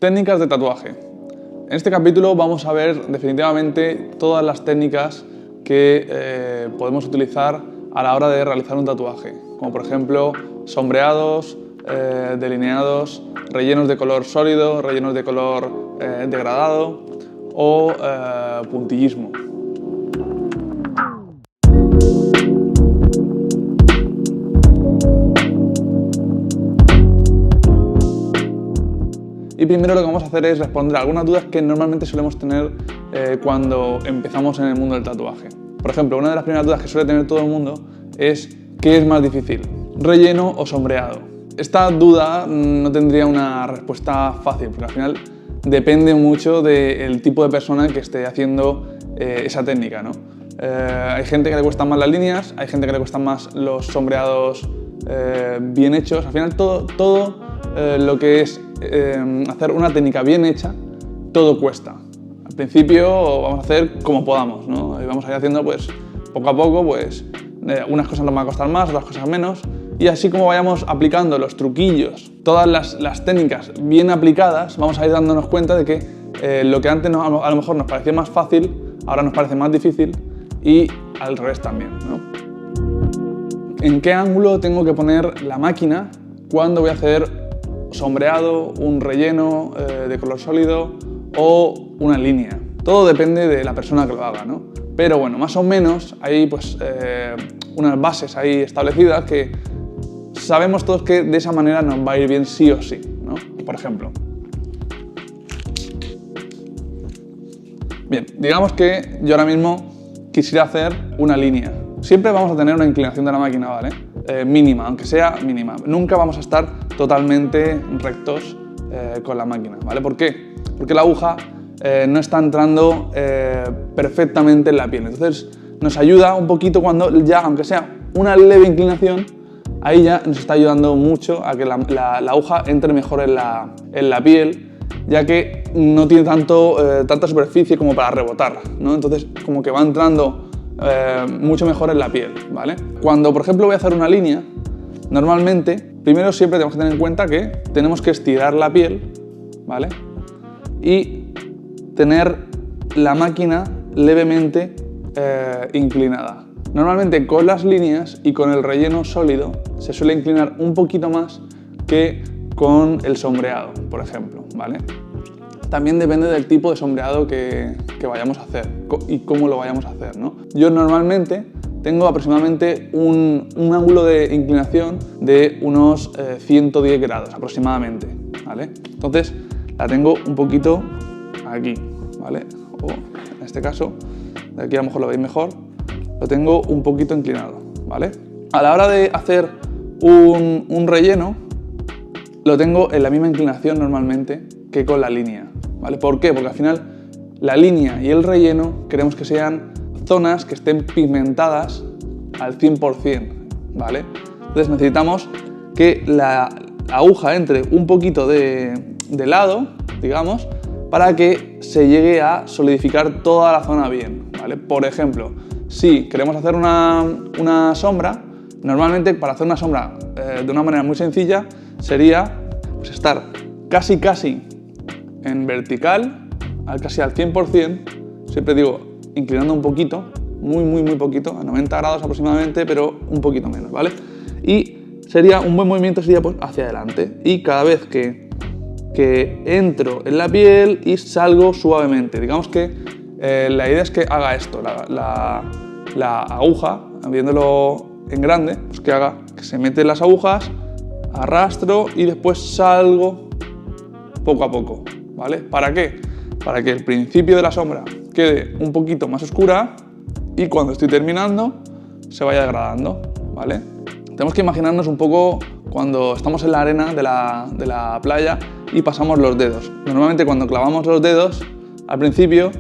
Técnicas de tatuaje. En este capítulo vamos a ver definitivamente todas las técnicas que podemos utilizar a la hora de realizar un tatuaje, como por ejemplo sombreados, delineados, rellenos de color sólido, rellenos de color degradado o puntillismo. Y primero lo que vamos a hacer es responder a algunas dudas que normalmente solemos tener cuando empezamos en el mundo del tatuaje. Por ejemplo, una de las primeras dudas que suele tener todo el mundo es ¿qué es más difícil? ¿Relleno o sombreado? Esta duda no tendría una respuesta fácil, porque al final depende mucho del tipo de persona que esté haciendo esa técnica, ¿no? Hay gente que le cuestan más las líneas, hay gente que le cuestan más los sombreados bien hechos. Al final todo lo que es hacer una técnica bien hecha, todo cuesta. Al principio vamos a hacer como podamos, ¿no? Y vamos a ir haciendo pues poco a poco, pues unas cosas nos van a costar más, otras cosas menos, y así como vayamos aplicando los truquillos, todas las técnicas bien aplicadas, vamos a ir dándonos cuenta de que lo que antes a lo mejor nos parecía más fácil, ahora nos parece más difícil, y al revés también, ¿no? ¿En qué ángulo tengo que poner la máquina cuando voy a hacer sombreado, un relleno de color sólido o una línea? Todo depende de la persona que lo haga, ¿no? Pero bueno, más o menos hay pues unas bases ahí establecidas que sabemos todos que de esa manera nos va a ir bien sí o sí, ¿no? Por ejemplo, bien, digamos que yo ahora mismo quisiera hacer una línea. Siempre vamos a tener una inclinación de la máquina, ¿vale? Mínima, aunque sea mínima. Nunca vamos a estar totalmente rectos con la máquina, ¿vale? ¿Por qué? Porque la aguja no está entrando perfectamente en la piel. Entonces nos ayuda un poquito cuando ya, aunque sea una leve inclinación, ahí ya nos está ayudando mucho a que la aguja entre mejor en la piel, ya que no tiene tanta superficie como para rebotar, ¿no? Entonces como que va entrando mucho mejor en la piel, ¿vale? Cuando, por ejemplo, voy a hacer una línea, normalmente, primero siempre tenemos que tener en cuenta que tenemos que estirar la piel, ¿vale? Y tener la máquina levemente inclinada. Normalmente con las líneas y con el relleno sólido se suele inclinar un poquito más que con el sombreado, por ejemplo, ¿vale? También depende del tipo de sombreado que vayamos a hacer y cómo lo vayamos a hacer, ¿no? Yo normalmente tengo aproximadamente un ángulo de inclinación de unos 110 grados aproximadamente, ¿vale? Entonces la tengo un poquito aquí, ¿vale? O en este caso, de aquí a lo mejor lo veis mejor, lo tengo un poquito inclinado, ¿vale? A la hora de hacer un relleno, lo tengo en la misma inclinación normalmente que con la línea, ¿vale? ¿Por qué? Porque al final la línea y el relleno queremos que sean zonas que estén pigmentadas al 100%, ¿vale? Entonces necesitamos que la aguja entre un poquito de lado, digamos, para que se llegue a solidificar toda la zona bien, ¿vale? Por ejemplo, si queremos hacer una sombra, normalmente para hacer una sombra de una manera muy sencilla sería pues, estar casi en vertical, casi al 100%, siempre digo inclinando un poquito, muy poquito, a 90 grados aproximadamente, pero un poquito menos, ¿vale? Y sería un buen movimiento sería pues, hacia adelante, y cada vez que entro en la piel y salgo suavemente. Digamos que la idea es que haga esto, la aguja, viéndolo en grande, pues que se meten las agujas, arrastro y después salgo poco a poco, ¿vale? ¿Para qué? Para que el principio de la sombra quede un poquito más oscura y cuando estoy terminando se vaya degradando, ¿vale? Tenemos que imaginarnos un poco cuando estamos en la arena de la playa y pasamos los dedos. Normalmente cuando clavamos los dedos, al principio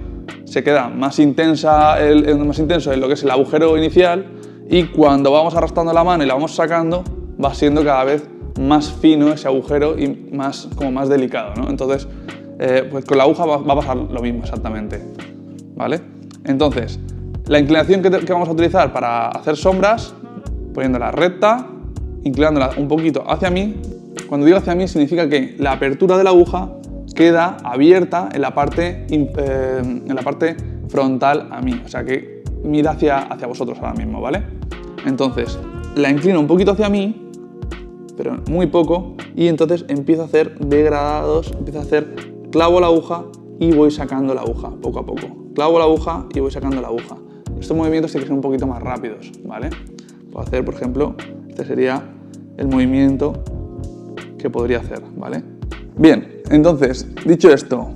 se queda más intenso en lo que es el agujero inicial, y cuando vamos arrastrando la mano y la vamos sacando, va siendo cada vez más fino ese agujero y más delicado, ¿no? Entonces, pues con la aguja va a pasar lo mismo exactamente, ¿vale? Entonces, la inclinación que vamos a utilizar para hacer sombras, poniéndola recta, inclinándola un poquito hacia mí. Cuando digo hacia mí significa que la apertura de la aguja queda abierta en la parte frontal a mí, o sea que mira hacia vosotros ahora mismo, ¿vale? Entonces la inclino un poquito hacia mí, pero muy poco, y entonces empiezo a hacer degradados, empiezo a hacer clavo la aguja y voy sacando la aguja poco a poco. Clavo la aguja y voy sacando la aguja. Estos movimientos tienen que ser un poquito más rápidos, ¿vale? Puedo hacer, por ejemplo, este sería el movimiento que podría hacer, ¿vale? Bien, entonces, dicho esto,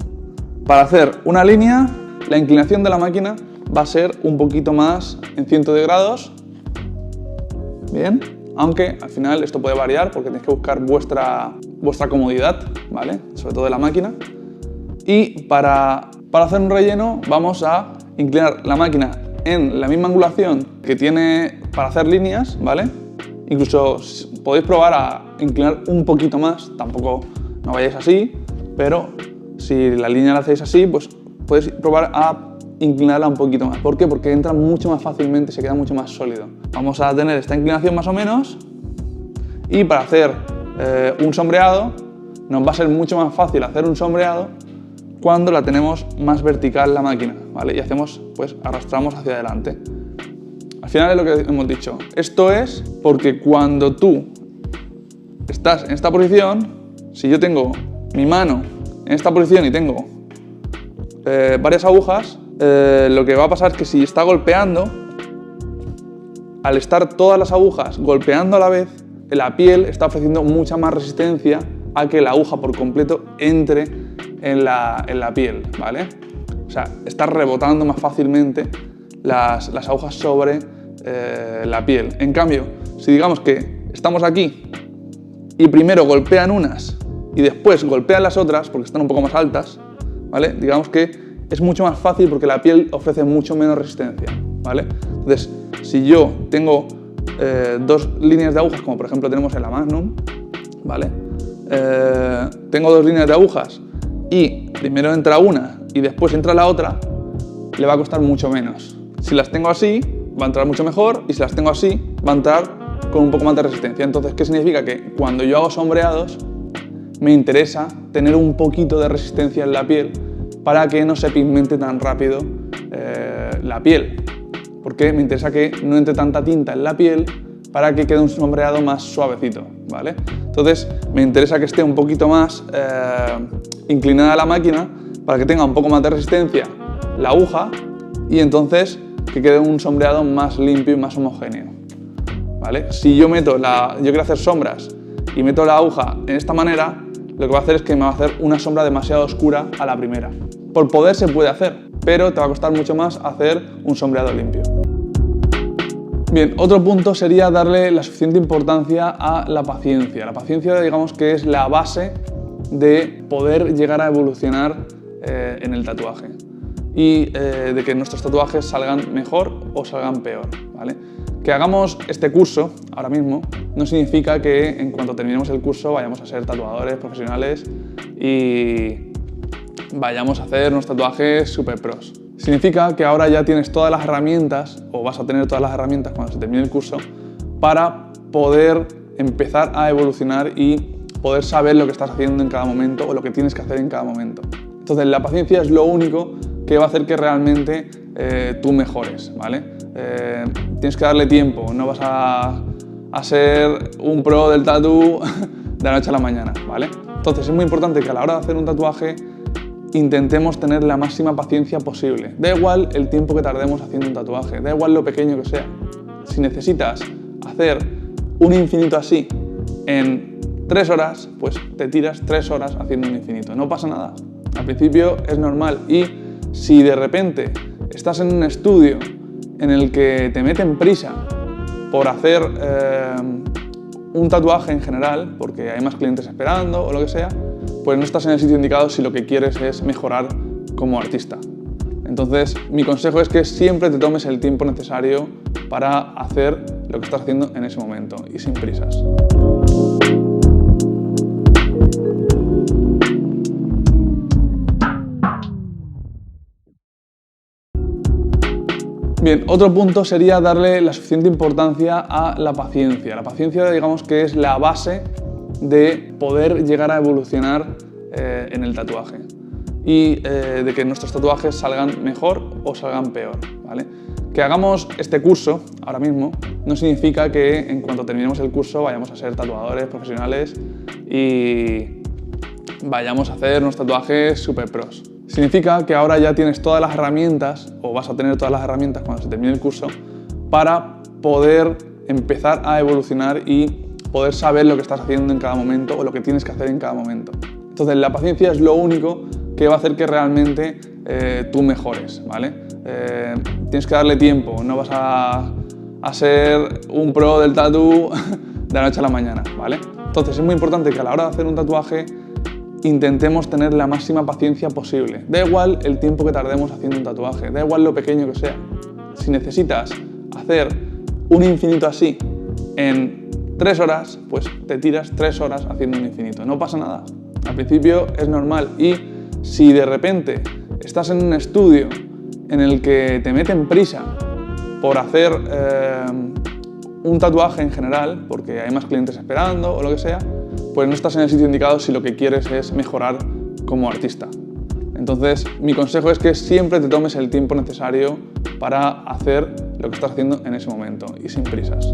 para hacer una línea, la inclinación de la máquina va a ser un poquito más en 100 grados. Bien, aunque al final esto puede variar porque tenéis que buscar vuestra comodidad, ¿vale? Sobre todo de la máquina. Y para hacer un relleno vamos a inclinar la máquina en la misma angulación que tiene para hacer líneas, ¿vale? Incluso podéis probar a inclinar un poquito más, tampoco no vayáis así, pero si la línea la hacéis así, pues podéis probar a inclinarla un poquito más. ¿Por qué? Porque entra mucho más fácilmente, se queda mucho más sólido. Vamos a tener esta inclinación más o menos, y para hacer un sombreado nos va a ser mucho más fácil hacer un sombreado cuando la tenemos más vertical la máquina, ¿vale? Y hacemos, pues arrastramos hacia adelante. Al final es lo que hemos dicho. Esto es porque cuando tú estás en esta posición, si yo tengo mi mano en esta posición y tengo varias agujas, lo que va a pasar es que si está golpeando, al estar todas las agujas golpeando a la vez, la piel está ofreciendo mucha más resistencia a que la aguja por completo entre en la piel, ¿vale? O sea, está rebotando más fácilmente las agujas sobre la piel. En cambio, si digamos que estamos aquí y primero golpean unas y después golpean las otras porque están un poco más altas, ¿vale? Digamos que es mucho más fácil porque la piel ofrece mucho menos resistencia, ¿vale? Entonces, si yo tengo dos líneas de agujas, como por ejemplo tenemos en la Magnum, ¿vale? Tengo dos líneas de agujas y primero entra una y después entra la otra, le va a costar mucho menos. Si las tengo así, va a entrar mucho mejor, y si las tengo así, va a entrar con un poco más de resistencia. Entonces, ¿qué significa? Que cuando yo hago sombreados, me interesa tener un poquito de resistencia en la piel para que no se pigmente tan rápido la piel. Porque me interesa que no entre tanta tinta en la piel para que quede un sombreado más suavecito, ¿vale? Entonces, me interesa que esté un poquito más inclinada la máquina para que tenga un poco más de resistencia la aguja y entonces que quede un sombreado más limpio y más homogéneo, ¿vale? Si yo quiero hacer sombras y meto la aguja en esta manera, lo que va a hacer es que me va a hacer una sombra demasiado oscura a la primera. Por poder se puede hacer, pero te va a costar mucho más hacer un sombreado limpio. Bien, otro punto sería darle la suficiente importancia a la paciencia. La paciencia, digamos que es la base de poder llegar a evolucionar en el tatuaje y de que nuestros tatuajes salgan mejor o salgan peor, ¿vale? Que hagamos este curso ahora mismo no significa que en cuanto terminemos el curso vayamos a ser tatuadores profesionales y vayamos a hacer unos tatuajes super pros. Significa que ahora ya tienes todas las herramientas, o vas a tener todas las herramientas cuando se termine el curso, para poder empezar a evolucionar y poder saber lo que estás haciendo en cada momento o lo que tienes que hacer en cada momento. Entonces la paciencia es lo único que va a hacer que realmente tú mejores, ¿vale? Tienes que darle tiempo, no vas a ser un pro del tatú de la noche a la mañana, ¿vale? Entonces es muy importante que a la hora de hacer un tatuaje intentemos tener la máxima paciencia posible. Da igual el tiempo que tardemos haciendo un tatuaje, da igual lo pequeño que sea. Si necesitas hacer un infinito así en 3 horas, pues te tiras 3 horas haciendo un infinito. No pasa nada. Al principio es normal, y si de repente estás en un estudio en el que te meten prisa por hacer un tatuaje en general, porque hay más clientes esperando o lo que sea, pues no estás en el sitio indicado si lo que quieres es mejorar como artista. Entonces, mi consejo es que siempre te tomes el tiempo necesario para hacer lo que estás haciendo en ese momento y sin prisas. Bien, otro punto sería darle la suficiente importancia a la paciencia. La paciencia, digamos que es la base de poder llegar a evolucionar en el tatuaje y de que nuestros tatuajes salgan mejor o salgan peor, ¿vale? Que hagamos este curso ahora mismo no significa que en cuanto terminemos el curso vayamos a ser tatuadores profesionales y vayamos a hacer unos tatuajes super pros. Significa que ahora ya tienes todas las herramientas, o vas a tener todas las herramientas cuando se termine el curso, para poder empezar a evolucionar y poder saber lo que estás haciendo en cada momento o lo que tienes que hacer en cada momento. Entonces la paciencia es lo único que va a hacer que realmente tú mejores, ¿vale? Tienes que darle tiempo, no vas a ser un pro del tatú de la noche a la mañana, ¿vale? Entonces es muy importante que a la hora de hacer un tatuaje intentemos tener la máxima paciencia posible. Da igual el tiempo que tardemos haciendo un tatuaje, da igual lo pequeño que sea. Si necesitas hacer un infinito así en 3 horas, pues te tiras 3 horas haciendo un infinito. No pasa nada. Al principio es normal y si de repente estás en un estudio en el que te meten prisa por hacer un tatuaje en general, porque hay más clientes esperando o lo que sea, pues no estás en el sitio indicado si lo que quieres es mejorar como artista. Entonces, mi consejo es que siempre te tomes el tiempo necesario para hacer lo que estás haciendo en ese momento y sin prisas.